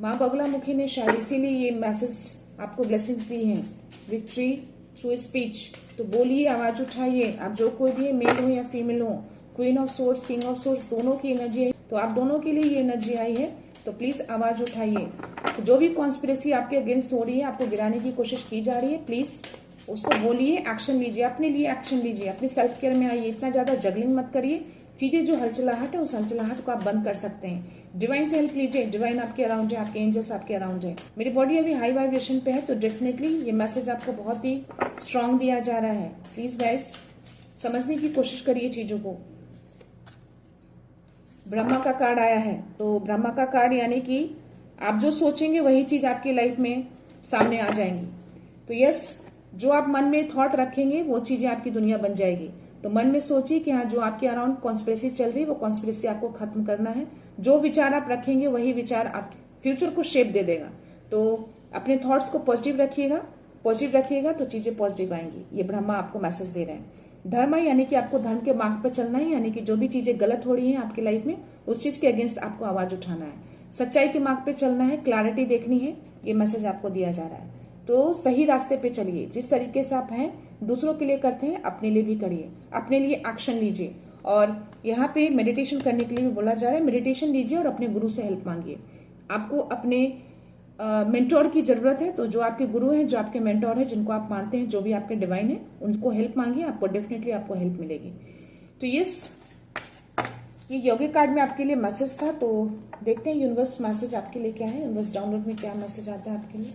माँ बगुलामुखी ने शायद इसीलिए ये मैसेज आपको ब्लेसिंग्स दी हैं, विक्ट्री थ्रू स्पीच। तो बोलिए, आवाज उठाइए, आप जो कोई भी है, मेल हो या फीमेल हो, queen of source, king of source, दोनों की एनर्जी है, तो आप दोनों के लिए ये एनर्जी आई है। तो प्लीज आवाज उठाइए। जो भी कॉन्स्पिरेसी आपके अगेंस्ट हो रही है, आपको गिराने की कोशिश की जा रही है, प्लीज उसको बोलिए, एक्शन लीजिए, अपने लिए एक्शन लीजिए, अपने सेल्फ केयर में आइए। इतना ज्यादा जगलिंग मत करिए। चीजें जो हलचलाहट है, उस हलचलाहट को आप बंद कर सकते हैं। डिवाइन से हेल्प लीजिए, डिवाइन आपके अराउंड है, आपके एंजल्स आपके अराउंड है। मेरी बॉडी अभी हाई वाइब्रेशन पे है, तो डेफिनेटली ये मैसेज आपको बहुत ही स्ट्रांग दिया जा रहा है। प्लीज गाइस, समझने की कोशिश करिए चीजों को। ब्रह्मा का कार्ड आया है, तो ब्रह्मा का कार्ड यानी कि आप जो सोचेंगे वही चीज आपकी लाइफ में सामने आ जाएंगी। तो यस, जो आप मन में थॉट रखेंगे, वो चीजें आपकी दुनिया बन जाएगी। तो मन में सोचिए कि हाँ, जो आपके अराउंड कॉन्स्पिरेसी चल रही है, वो कॉन्स्पिरेसी आपको खत्म करना है। जो विचार आप रखेंगे, वही विचार आप फ्यूचर को शेप दे देगा। तो अपने थॉट्स को पॉजिटिव रखिएगा तो चीजें पॉजिटिव आएंगी। ये ब्रह्मा आपको मैसेज दे रहे हैं। धर्म यानी कि आपको धर्म के मार्ग पर चलना है, यानी कि जो भी चीजें गलत हो रही हैं आपकी लाइफ में, उस चीज के अगेंस्ट आपको आवाज उठाना है। सच्चाई के मार्ग पे चलना है, क्लैरिटी देखनी है, ये मैसेज आपको दिया जा रहा है। तो सही रास्ते पे चलिए। जिस तरीके से आप हैं, दूसरों के लिए करते हैं, अपने लिए भी करिए, अपने लिए एक्शन लीजिए। और यहाँ पे मेडिटेशन करने के लिए भी बोला जा रहा है, मेडिटेशन लीजिए और अपने गुरु से हेल्प मांगिए। आपको अपने मेंटोर की जरूरत है, तो जो आपके गुरु हैं, जो आपके मेंटोर हैं, जिनको आप मानते हैं, जो भी आपके डिवाइन है, उनको हेल्प मांगिए, आपको डेफिनेटली आपको हेल्प मिलेगी। तो यस, ये योगिक कार्ड में आपके लिए मैसेज था। तो देखते हैं यूनिवर्स मैसेज आपके लिए क्या है, यूनिवर्स डाउनलोड में क्या मैसेज आता है आपके लिए।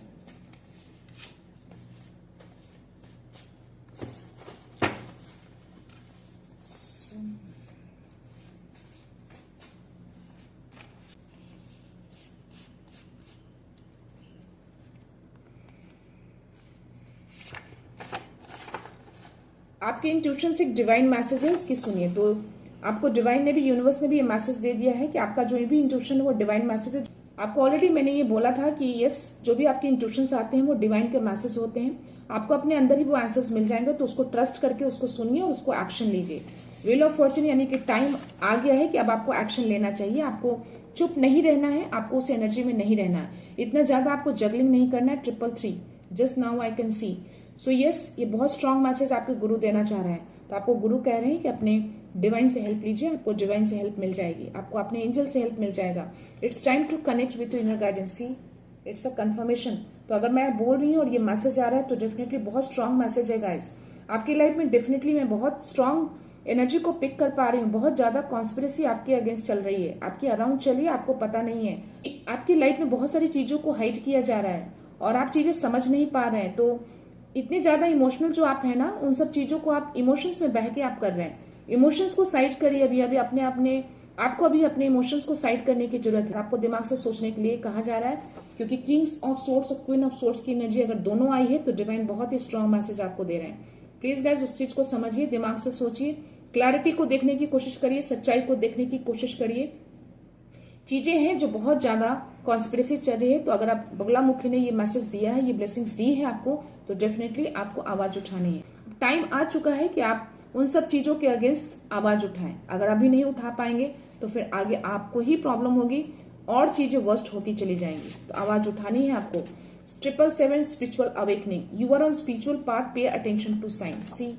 आपके इंट्यूशन से एक डिवाइन मैसेज है, उसकी सुनिए। तो आपको डिवाइन ने भी, यूनिवर्स ने भी ये मैसेज दे दिया है कि आपका जो भी इंट्यूशन है वो डिवाइन मैसेज है। आपको ऑलरेडी मैंने ये बोला था कि यस, जो भी आपके इंट्यूशंस आते हैं वो डिवाइन के मैसेज होते हैं। आपको अपने अंदर ही वो आंसर्स मिल जाएंगे, तो उसको ट्रस्ट करके उसको सुनिए और उसको एक्शन लीजिए। व्हील ऑफ फॉर्चून यानी कि टाइम आ गया है कि अब आपको एक्शन लेना चाहिए। आपको चुप नहीं रहना है, आपको उस एनर्जी में नहीं रहना है, इतना ज्यादा आपको जगलिंग नहीं करना है। 333 just now I can see. So yes, ये बहुत स्ट्रांग मैसेज आपके गुरु देना चाह रहे हैं। तो आपको गुरु कह रहे हैं कि अपने डिवाइन से हेल्प लीजिए, आपको डिवाइन से हेल्प मिल जाएगी, आपको अपने एंजल से हेल्प मिल जाएगा। It's time to connect with inner guidance. See, it's a confirmation. तो अगर मैं बोल रही हूँ और ये मैसेज आ रहा है तो डेफिनेटली बहुत स्ट्रांग मैसेज है गाइस। आपकी लाइफ में डेफिनेटली मैं बहुत स्ट्रांग एनर्जी को पिक कर पा रही हूँ। बहुत ज्यादा कॉन्स्पिरेसी आपके अगेंस्ट चल रही है, आपके अराउंड चलिए, आपको पता नहीं है। आपकी लाइफ में बहुत सारी चीजों को हाइड किया जा रहा है और आप चीजें समझ नहीं पा रहे हैं। तो इतने ज्यादा इमोशनल जो आप है ना, उन सब चीजों को आप इमोशंस में बह के आप कर रहे हैं। इमोशंस को साइड करिए। अभी अभी अपने आपको अभी अपने इमोशंस को साइड करने की जरूरत है। आपको दिमाग से सोचने के लिए कहा जा रहा है, क्योंकि किंग्स ऑफ सोर्स और क्वीन ऑफ सोर्स की एनर्जी अगर दोनों आई है तो डिवाइन बहुत ही स्ट्रांग मैसेज आपको दे रहे हैं। प्लीज गाइज, उस चीज को समझिए, दिमाग से सोचिए, क्लैरिटी को देखने की कोशिश करिए, सच्चाई को देखने की कोशिश करिए। चीजें हैं जो बहुत ज्यादा कॉन्स्पिरेसी चल रही है। तो अगर आप बगलामुखी ने ये मैसेज दिया है, ये ब्लेसिंग्स दी है आपको, तो डेफिनेटली आपको आवाज उठानी है। टाइम आ चुका है कि आप उन सब चीजों के अगेंस्ट आवाज उठाएं। अगर अभी नहीं उठा पाएंगे तो फिर आगे आपको ही प्रॉब्लम होगी और चीजें वर्स्ट होती चली जाएंगी। तो आवाज उठानी है आपको। 777 spiritual awakening. You are on spiritual path, pay attention to sign. See,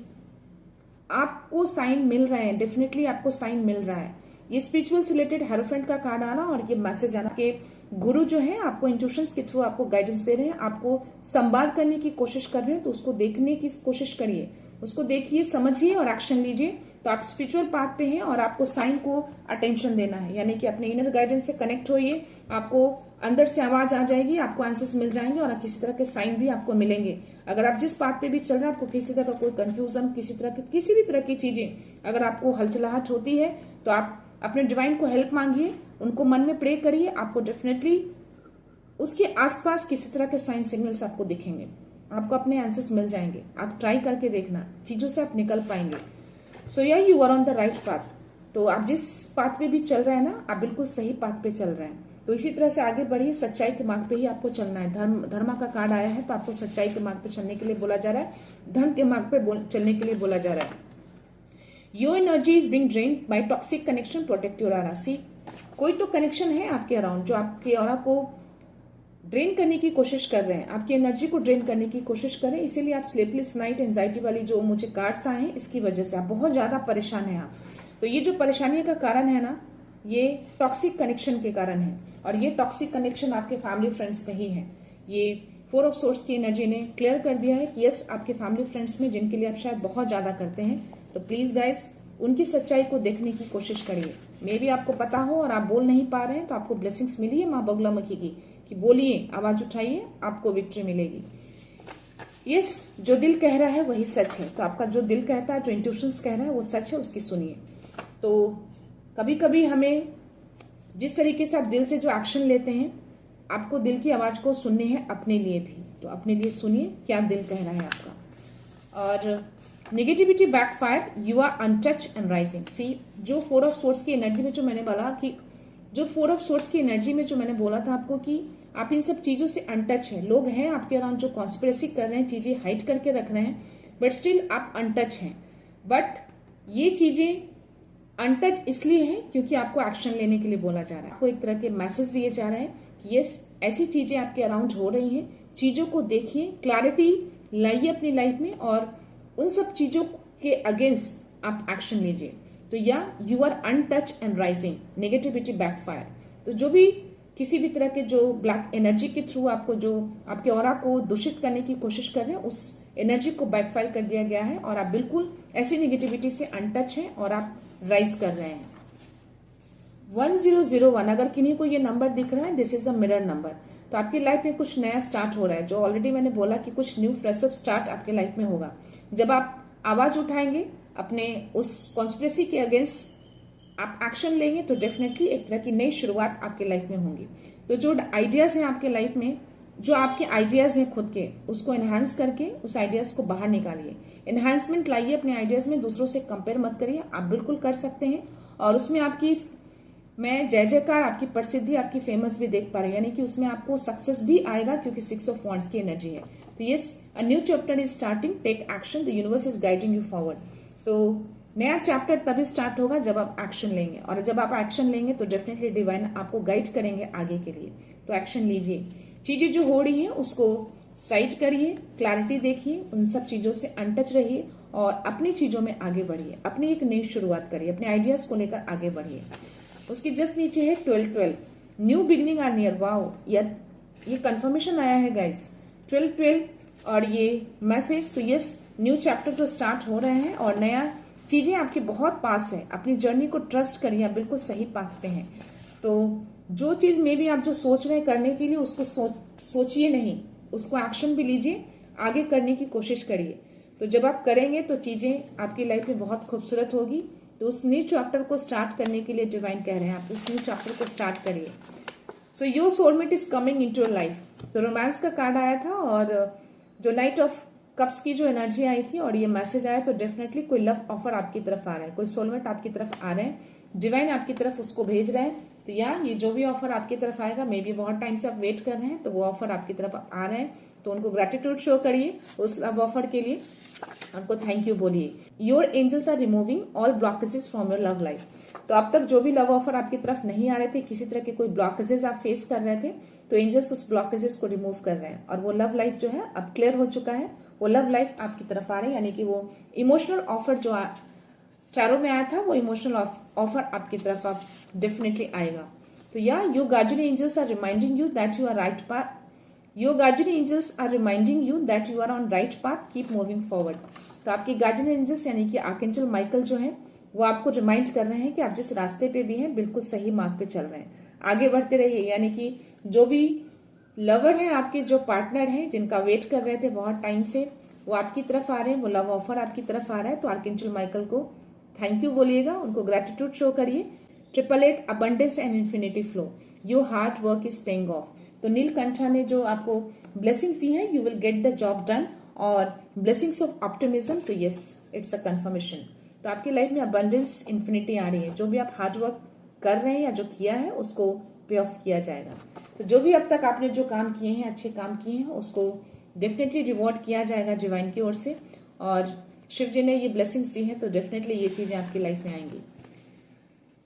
आपको साइन मिल रहे हैं, डेफिनेटली आपको साइन मिल रहा है। ये स्पिरिचुअल से रिलेटेड हेरोफेंट का कार्ड आना और ये मैसेज आना के गुरु जो है आपको इंट्यूशंस के थ्रू आपको गाइडेंस दे रहे हैं, आपको संवाद करने की कोशिश कर रहे हैं। तो उसको देखने की कोशिश करिए, उसको देखिए, समझिए और एक्शन लीजिए। तो आप स्पिरिचुअल पाथ पे हैं और आपको साइन को अटेंशन देना है, यानी कि अपने इनर गाइडेंस से कनेक्ट होइए। आपको अंदर से आवाज आ जाएगी, आपको आंसर्स मिल जाएंगे और किसी तरह के साइन भी आपको मिलेंगे। अगर आप जिस पाथ पे भी चल रहे हैं, आपको किसी तरह का कोई कंफ्यूजन, किसी भी तरह की चीजें अगर आपको हलचलाहट होती है, तो आप अपने डिवाइन को हेल्प मांगिए, उनको मन में प्रे करिए। आपको डेफिनेटली उसके आसपास किसी तरह के साइन सिग्नल्स आपको दिखेंगे, आपको अपने आंसर्स मिल जाएंगे। आप ट्राई करके देखना, चीजों से आप निकल पाएंगे। सो या you are on the right path. तो आप जिस पाथ पे भी चल रहे हैं ना, आप बिल्कुल सही पाथ पे चल रहे हैं। तो इसी तरह से आगे बढ़िए, सच्चाई के मार्ग पे ही आपको चलना है। धर्मा का कार्ड आया है, तो आपको सच्चाई के मार्ग पे चलने के लिए बोला जा रहा है, धर्म के मार्ग पे चलने के लिए बोला जा रहा है। Your energy is being drained by toxic connection, protect your aura. See, कोई तो कनेक्शन है आपके अराउंड जो आपके ऑरा को ड्रेन करने की कोशिश कर रहे हैं, आपकी एनर्जी को ड्रेन करने की कोशिश कर रहे हैं। इसीलिए आप स्लीपलेस नाइट, एंजाइटी वाली जो मुझे कार्ड्स आए हैं, इसकी वजह से आप बहुत ज्यादा परेशान हैं आप। तो ये जो परेशानी का कारण है ना, ये टॉक्सिक कनेक्शन के कारण है। और ये टॉक्सिक कनेक्शन आपके फैमिली फ्रेंड्स में ही है। ये 4 ऑफ सोर्स की एनर्जी ने क्लियर कर दिया है कि यस, आपके फैमिली फ्रेंड्स में जिनके लिए आप शायद बहुत ज्यादा करते हैं, तो प्लीज गाइस, उनकी सच्चाई को देखने की कोशिश करिए। मे भी आपको पता हो और आप बोल नहीं पा रहे हैं, तो आपको ब्लेसिंग्स मिली है माँ बगलामुखी की कि बोलिए, आवाज उठाइए, आपको विक्ट्री मिलेगी। यस, जो दिल कह रहा है वही सच है। तो आपका जो दिल कहता है, जो इंट्यूशंस कह रहा है वो सच है, उसकी सुनिए। तो कभी कभी हमें जिस तरीके से आप दिल से जो एक्शन लेते हैं, आपको दिल की आवाज को सुनने हैं अपने लिए भी। तो अपने लिए सुनिए क्या दिल कह रहा है आपका। और negativity backfire, you are untouch and rising. See, जो 4 ऑफ सोर्स की एनर्जी में जो मैंने बोला कि जो 4 ऑफ सोर्स की एनर्जी में जो मैंने बोला था आपको कि आप इन सब चीजों से अनटच हैं। लोग हैं आपके अराउंड जो कॉन्स्पिरेसी कर रहे हैं, चीजें हाइड करके रख रहे हैं, बट स्टिल आप अनटच हैं। बट ये चीजें अनटच इसलिए है क्योंकि आपको एक्शन लेने के लिए बोला जा रहा है, आपको एक तरह के मैसेज दिए जा रहे हैं कि यस, ऐसी चीजें आपके अराउंड हो रही हैं। चीजों को देखिए, क्लैरिटी लाइए अपनी लाइफ में और उन सब चीजों के अगेंस्ट आप एक्शन लीजिए। तो या you are untouch and rising, negativity backfire. तो जो भी किसी भी तरह के जो ब्लैक एनर्जी के थ्रू आपको जो आपके ऑरा को दूषित करने की कोशिश कर रहे हैं, उस एनर्जी को बैकफायर कर दिया गया है और आप बिल्कुल ऐसी नेगेटिविटी से अनटच हैं और आप राइज कर रहे हैं। 1001, अगर किन्हीं को ये नंबर दिख रहा है, this is a mirror number. तो आपकी लाइफ में कुछ नया स्टार्ट हो रहा है, जो ऑलरेडी मैंने बोला कि कुछ न्यू फ्रेश स्टार्ट आपके लाइफ में होगा। जब आप आवाज उठाएंगे अपने उस कॉन्स्पिरेसी के अगेंस्ट, आप एक्शन लेंगे, तो डेफिनेटली एक तरह की नई शुरुआत आपके लाइफ में होंगी। तो जो आइडियाज हैं आपके लाइफ में, जो आपके आइडियाज हैं खुद के, उसको एनहांस करके उस आइडियाज को बाहर निकालिए, एनहांसमेंट लाइए अपने आइडियाज में, दूसरों से कंपेयर मत करिए, आप बिल्कुल कर सकते हैं। और उसमें आपकी मैं जय जयकार, आपकी प्रसिद्धि, आपकी फेमस भी देख पा रही हूँ, यानी कि उसमें आपको सक्सेस भी आएगा क्योंकि 6 ऑफ वांड्स की एनर्जी है। तो yes, a new chapter is starting, take action, the universe is guiding you forward. तो नया चैप्टर तभी स्टार्ट होगा जब आप एक्शन लेंगे, और जब आप एक्शन लेंगे तो डेफिनेटली डिवाइन आपको गाइड करेंगे आगे के लिए। तो एक्शन लीजिए, चीजें जो हो रही हैं उसको साइड करिए, क्लैरिटी देखिए, उन सब चीजों से अनटच रहिए और अपनी चीजों में आगे बढ़िए, अपनी एक नई शुरुआत करिए, अपने आइडियाज को लेकर आगे बढ़िए। उसके जस्ट नीचे है 12-12, new beginning are near. Wow, ये कंफर्मेशन आया है गाइस, 12-12 और ये मैसेज। तो यस, न्यू चैप्टर जो स्टार्ट हो रहे हैं और नया चीजें आपके बहुत पास है। अपनी जर्नी को ट्रस्ट करिए, आप बिल्कुल सही पाथ पे हैं। तो जो चीज में भी आप जो सोच रहे हैं करने के लिए, उसको सोचिए नहीं, उसको एक्शन भी लीजिए, आगे करने की कोशिश करिए। तो जब आप करेंगे तो चीजें आपकी लाइफ में बहुत खूबसूरत होगी। तो उस न्यू चैप्टर को स्टार्ट करने के लिए डिवाइन कह रहे हैं आप उस न्यू चैप्टर को स्टार्ट करिए। So your soulmate is coming into your life. तो रोमांस का कार्ड आया था और जो नाइट ऑफ कप्स की जो एनर्जी आई थी और ये मैसेज आया, तो डेफिनेटली कोई लव ऑफर आपकी तरफ आ रहा है, कोई सोलमेट आपकी तरफ आ रहे हैं, डिवाइन आपकी तरफ उसको भेज रहे हैं। तो ये जो भी ऑफर आपकी तरफ आएगा, मे बी बहुत टाइम से आप वेट कर रहे हैं, तो वो ऑफर आपकी तरफ आ रहे हैं। तो उनको ग्रेटिट्यूड शो करिए उस लव ऑफर के लिए, उनको थैंक यू बोलिए। Your angels are removing all blockages from your love life. तो अब तक जो भी लव ऑफर आपकी तरफ नहीं आ रहे थे, किसी तरह के कोई ब्लॉकेजेस आप फेस कर रहे थे, तो एंजल्स उस ब्लॉकेजेस को रिमूव कर रहे हैं और वो लव लाइफ जो है अब क्लियर हो चुका है। वो लव लाइफ आपकी तरफ आ रही है, यानी कि वो इमोशनल ऑफर जो चारों में आया था, वो इमोशनल ऑफर आपकी तरफ अब डेफिनेटली आएगा। तो your guardian angels are reminding you that you are right path. Your guardian angels are reminding you that you are on right path, keep moving forward. तो आपकी गार्जियन एंजल्स यानी कि archangel Michael जो है, वो आपको रिमाइंड कर रहे हैं कि आप जिस रास्ते पे भी हैं, बिल्कुल सही मार्ग पे चल रहे हैं, आगे बढ़ते रहिए। यानी कि जो भी लवर हैं आपके, जो पार्टनर हैं जिनका वेट कर रहे थे बहुत टाइम से, वो आपकी तरफ आ रहे हैं, वो लव ऑफर आपकी तरफ आ रहा है। तो आर्कएंजल माइकल को थैंक यू बोलिएगा, उनको ग्रेटिट्यूड शो करिए। 888 abundance and infinity flow, your hard work is paying off. तो नीलकंठा ने जो आपको ब्लेसिंग्स दी है, you will get the job done, और ब्लेसिंग्स ऑफ ऑप्टिमिज्म। तो यस, इट्स अ कंफर्मेशन। तो आपकी लाइफ में अबंडेंस इन्फिनिटी आ रही है, जो भी आप हार्ड वर्क कर रहे हैं या जो किया है उसको पे ऑफ किया जाएगा। तो जो भी अब तक आपने जो काम किए हैं, अच्छे काम किए हैं, उसको डेफिनेटली रिवॉर्ड किया जाएगा डिवाइन की ओर से, और शिव जी ने ये ब्लेसिंग्स दी है, तो डेफिनेटली ये चीजें आपकी लाइफ में आएंगी।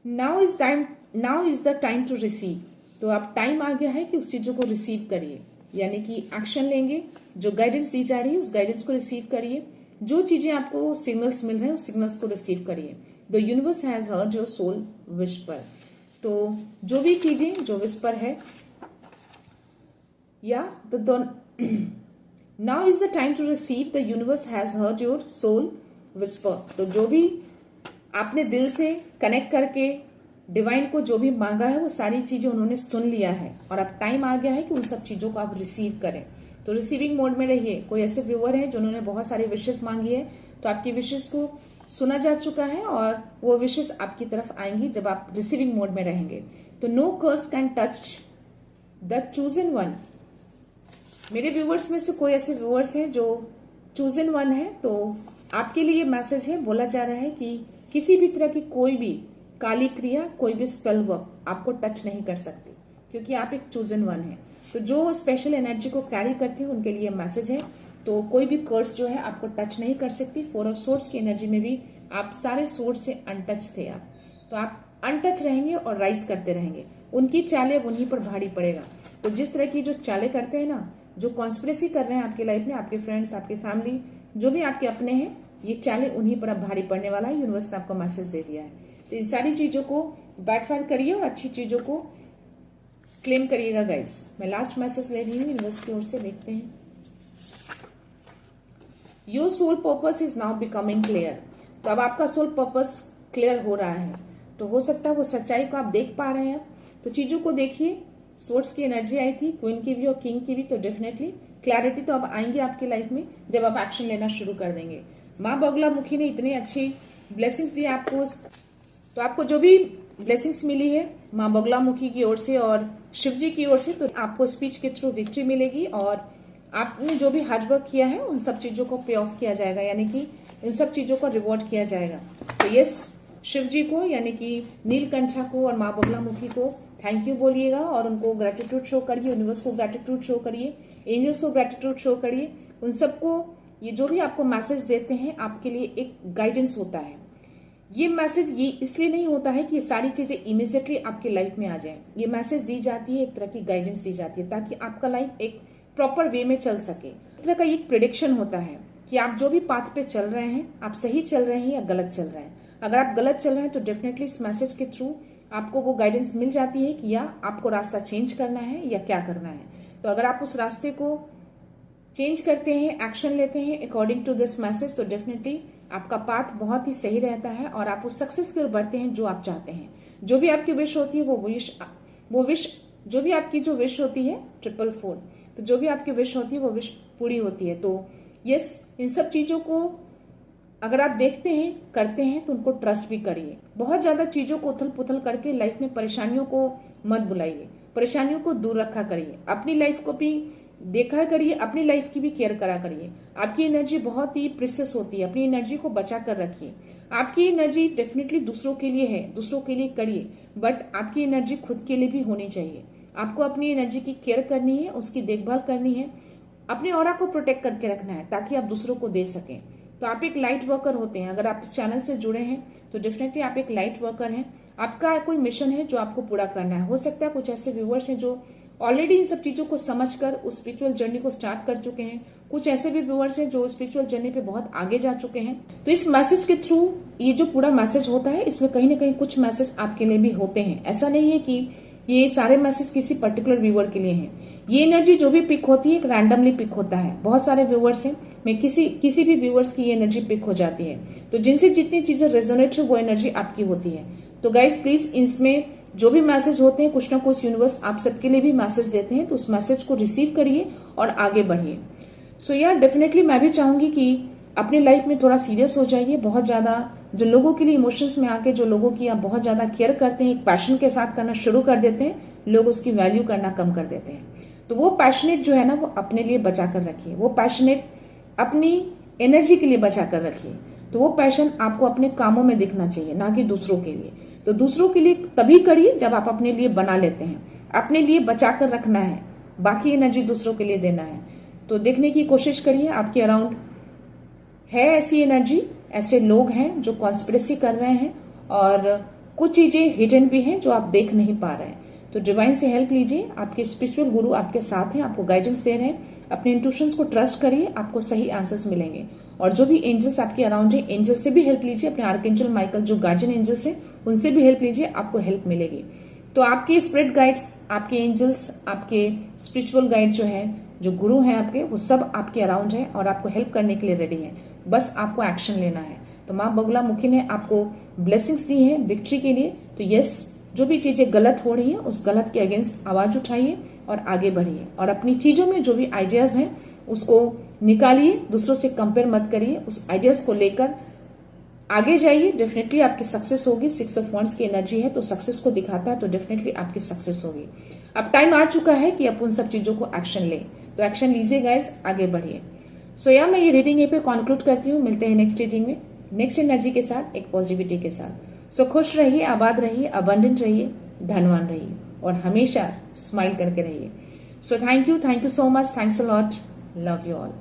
Now is the time to receive. तो अब टाइम आ गया है कि उस चीजों को रिसीव करिए, यानी कि एक्शन लेंगे, जो गाइडेंस दी जा रही है उस गाइडेंस को रिसीव करिए, जो चीजें आपको सिग्नल्स मिल रहे हैं उस सिग्नल्स को रिसीव करिए। The universe has heard your soul whisper. तो जो भी चीजें जो विस्पर है, या now is the time to receive, the universe has heard your soul whisper. तो जो भी आपने दिल से कनेक्ट करके डिवाइन को जो भी मांगा है, वो सारी चीजें उन्होंने सुन लिया है, और अब टाइम आ गया है कि उन सब चीजों को आप रिसीव करें। तो रिसीविंग मोड में रहिए। कोई ऐसे व्यूअर हैं जिन्होंने बहुत सारी विशेष मांगी है, तो आपकी विशेष को सुना जा चुका है और वो विशेष आपकी तरफ आएंगी जब आप रिसीविंग मोड में रहेंगे। तो no curse can touch the chosen one. मेरे व्यूअर्स में से कोई ऐसे व्यूअर्स हैं जो चूजन वन है, तो आपके लिए मैसेज है, बोला जा रहा है कि किसी भी तरह की कोई भी काली क्रिया, कोई भी स्पेल वर्क आपको टच नहीं कर सकती, क्योंकि आप एक चूजन वन है। तो जो स्पेशल एनर्जी को कैरी करती है उनके लिए मैसेज है। तो कोई भी कर्स जो है आपको टच नहीं कर सकती। 4 ऑफ सोर्ड्स की एनर्जी में भी आप सारे सोर्स से अनटच थे आप, तो आप अनटच रहेंगे और राइज करते रहेंगे। उनकी चालें उन्हीं पर भारी पड़ेगा। तो जिस तरह की जो चालें करते हैं ना, जो कॉन्स्पिरेसी कर रहे हैं आपकी लाइफ में, आपके फ्रेंड्स, आपकी फैमिली, जो भी आपके अपने हैं, ये चालें उन्हीं पर अब भारी पड़ने वाला है। यूनिवर्स ने आपको मैसेज दे दिया है। तो इन सारी चीजों को बैकफायर करिए और अच्छी चीजों को क्लेम करिएगा गाइस। मैं लास्ट मैसेज ले रही हूँ यूनिवर्स की ओर से, देखते हैं। Your soul purpose is now becoming clear. तो अब आपका सोल पर्पस क्लियर हो रहा है, तो हो सकता है वो सच्चाई को आप देख पा रहे हैं। तो चीजों को देखिए, सोर्स की एनर्जी आई थी, क्वीन की भी और किंग की भी, तो डेफिनेटली क्लैरिटी तो अब आएंगे आपकी लाइफ में जब आप एक्शन लेना शुरू कर देंगे। माँ बगलामुखी ने इतनी अच्छी ब्लेसिंग्स दी आपको, तो आपको जो भी ब्लेसिंग्स मिली है माँ बगलामुखी की ओर से और शिव जी की ओर से, तो आपको स्पीच के थ्रू विक्ट्री मिलेगी और आपने जो भी हार्ड वर्क किया है उन सब चीजों को पे ऑफ किया जाएगा, यानी कि इन सब चीजों को रिवॉर्ड किया जाएगा। तो यस, शिव जी को यानी कि नीलकंठा को और माँ बगलामुखी को थैंक यू बोलिएगा और उनको ग्रेटिट्यूड शो करिए, यूनिवर्स को ग्रेटिट्यूड शो करिए, एंजल्स को ग्रेटिट्यूड शो करिए। उन सबको ये जो भी आपको मैसेज देते हैं आपके लिए एक गाइडेंस होता है। ये मैसेज ये इसलिए नहीं होता है कि ये सारी चीजें इमीडिएटली आपकी लाइफ में आ जाए। ये मैसेज दी जाती है, एक तरह की गाइडेंस दी जाती है ताकि आपका लाइफ एक प्रॉपर वे में चल सके। एक तरह का एक प्रेडिक्शन होता है कि आप जो भी पाथ पे चल रहे हैं, आप सही चल रहे हैं या गलत चल रहे हैं। अगर आप गलत चल रहे हैं तो डेफिनेटली इस मैसेज के थ्रू आपको वो गाइडेंस मिल जाती है कि या आपको रास्ता चेंज करना है या क्या करना है। तो अगर आप उस रास्ते को चेंज करते हैं, एक्शन लेते हैं अकॉर्डिंग टू दिस मैसेज, तो डेफिनेटली आपका पाथ बहुत ही सही रहता है और आप उस सक्सेस की ओर बढ़ते हैं जो आप चाहते हैं। जो भी आपकी विश होती है वो विश जो भी आपकी जो विश होती है 444, तो जो भी आपकी विश होती है वो विश पूरी होती है। तो यस, इन सब चीजों को अगर आप देखते हैं, करते हैं, तो उनको ट्रस्ट भी करिए। बहुत ज्यादा चीजों को उथल पुथल करके लाइफ में परेशानियों को मत बुलाइए, परेशानियों को दूर रखा करिए। अपनी लाइफ को भी देखा करिए, अपनी लाइफ की भी केयर करा करिए। आपकी एनर्जी बहुत ही प्रेशियस होती है, अपनी एनर्जी को बचा कर रखिए। आपकी एनर्जी डेफिनेटली दूसरों के लिए है, दूसरों के लिए करिए, बट आपकी एनर्जी खुद के लिए भी होनी चाहिए। आपको अपनी एनर्जी की केयर करनी है, उसकी देखभाल करनी है, अपने ऑरा को प्रोटेक्ट करके रखना है ताकि आप दूसरों को दे सकें। तो आप एक लाइट वर्कर होते हैं। अगर आप इस चैनल से जुड़े हैं तो डेफिनेटली आप एक लाइट वर्कर हैं। आपका कोई मिशन है जो आपको पूरा करना है। हो सकता है कुछ ऐसे व्यूअर्स हैं जो ऑलरेडी इन सब चीजों को समझकर उस स्पिरिचुअल जर्नी को स्टार्ट कर चुके हैं। कुछ ऐसे भी व्यूअर्स हैं जो स्पिरिचुअल जर्नी पे बहुत आगे जा चुके हैं। तो इस मैसेज के थ्रू ये जो पूरा मैसेज होता है, इसमें कहीं ना कहीं कुछ मैसेज आपके लिए भी होते हैं। ऐसा नहीं है कि ये सारे मैसेज किसी पर्टिकुलर व्यूअर के लिए हैं। ये एनर्जी जो भी पिक होती है एक रैंडमली पिक होता है। बहुत सारे व्यूअर्स हैं, मैं किसी भी व्यूअर्स की ये एनर्जी पिक हो जाती है। तो जिनसे जितनी चीजें रेजोनेट हो वो एनर्जी आपकी होती है। तो गाइज प्लीज, इसमें जो भी मैसेज होते हैं कुछ ना कुछ यूनिवर्स आप सबके लिए भी मैसेज देते हैं, तो उस मैसेज को रिसीव करिए और आगे बढ़िए। सो यार डेफिनेटली मैं भी चाहूंगी कि अपनी लाइफ में थोड़ा सीरियस हो जाइए। बहुत ज्यादा जो लोगों के लिए इमोशंस में आके जो लोगों की आप बहुत ज्यादा केयर करते हैं, एक पैशन के साथ करना शुरू कर देते हैं, लोग उसकी वैल्यू करना कम कर देते हैं। तो वो पैशनेट जो है ना, वो अपने लिए बचा कर रखिए। वो पैशनेट अपनी एनर्जी के लिए बचा कर रखिए। तो वो पैशन आपको अपने कामों में दिखना चाहिए, ना कि दूसरों के लिए। तो दूसरों के लिए तभी करिए जब आप अपने लिए बना लेते हैं। अपने लिए बचा कर रखना है, बाकी एनर्जी दूसरों के लिए देना है। तो देखने की कोशिश करिए, आपके अराउंड है ऐसी एनर्जी, ऐसे लोग हैं जो कॉन्स्पिरेसी कर रहे हैं और कुछ चीजें हिडन भी हैं जो आप देख नहीं पा रहे हैं। तो डिवाइन से हेल्प लीजिए। आपके स्पिरिचुअल गुरु आपके साथ हैं, आपको गाइडेंस दे रहे हैं। अपने इंट्यूशंस को ट्रस्ट करिए, आपको सही आंसर्स मिलेंगे। और जो भी एंजल्स आपके अराउंड है, एंजल से भी हेल्प लीजिए। अपने आर्कएंजल माइकल जो गार्जियन एंजल्स हैं उनसे भी हेल्प लीजिए, आपको हेल्प मिलेगी। तो आपके स्पिरिट गाइड्स, आपके एंजल्स, आपके स्पिरिचुअल गाइड जो है, जो गुरु हैं आपके, वो सब आपके अराउंड है और आपको हेल्प करने के लिए रेडी है। बस आपको एक्शन लेना है। तो माँ बगलामुखी ने आपको ब्लेसिंग्स दी है विक्ट्री के लिए। तो यस, जो भी चीजें गलत हो रही हैं उस गलत के अगेंस्ट आवाज उठाइए और आगे बढ़िए। और अपनी चीजों में जो भी आइडियाज हैं उसको निकालिए, दूसरों से कंपेयर मत करिए। उस आइडियाज को लेकर आगे जाइए, डेफिनेटली आपकी सक्सेस होगी। 6 ऑफ वांड्स की एनर्जी है तो सक्सेस को दिखाता है, तो डेफिनेटली आपकी सक्सेस होगी। अब टाइम आ चुका है कि आप उन सब चीजों को एक्शन ले, तो एक्शन लीजिए गाइस, आगे बढ़िए। सो यार मैं ये रीडिंग ये पे कंक्लूड करती हूँ। मिलते हैं नेक्स्ट रीडिंग में, नेक्स्ट एनर्जी के साथ, एक पॉजिटिविटी के साथ। सो खुश रहिए, आबाद रहिए, अबंडेंट रहिए, धनवान रहिए और हमेशा स्माइल करके रहिए। So thank you so much, thanks a lot, love you all.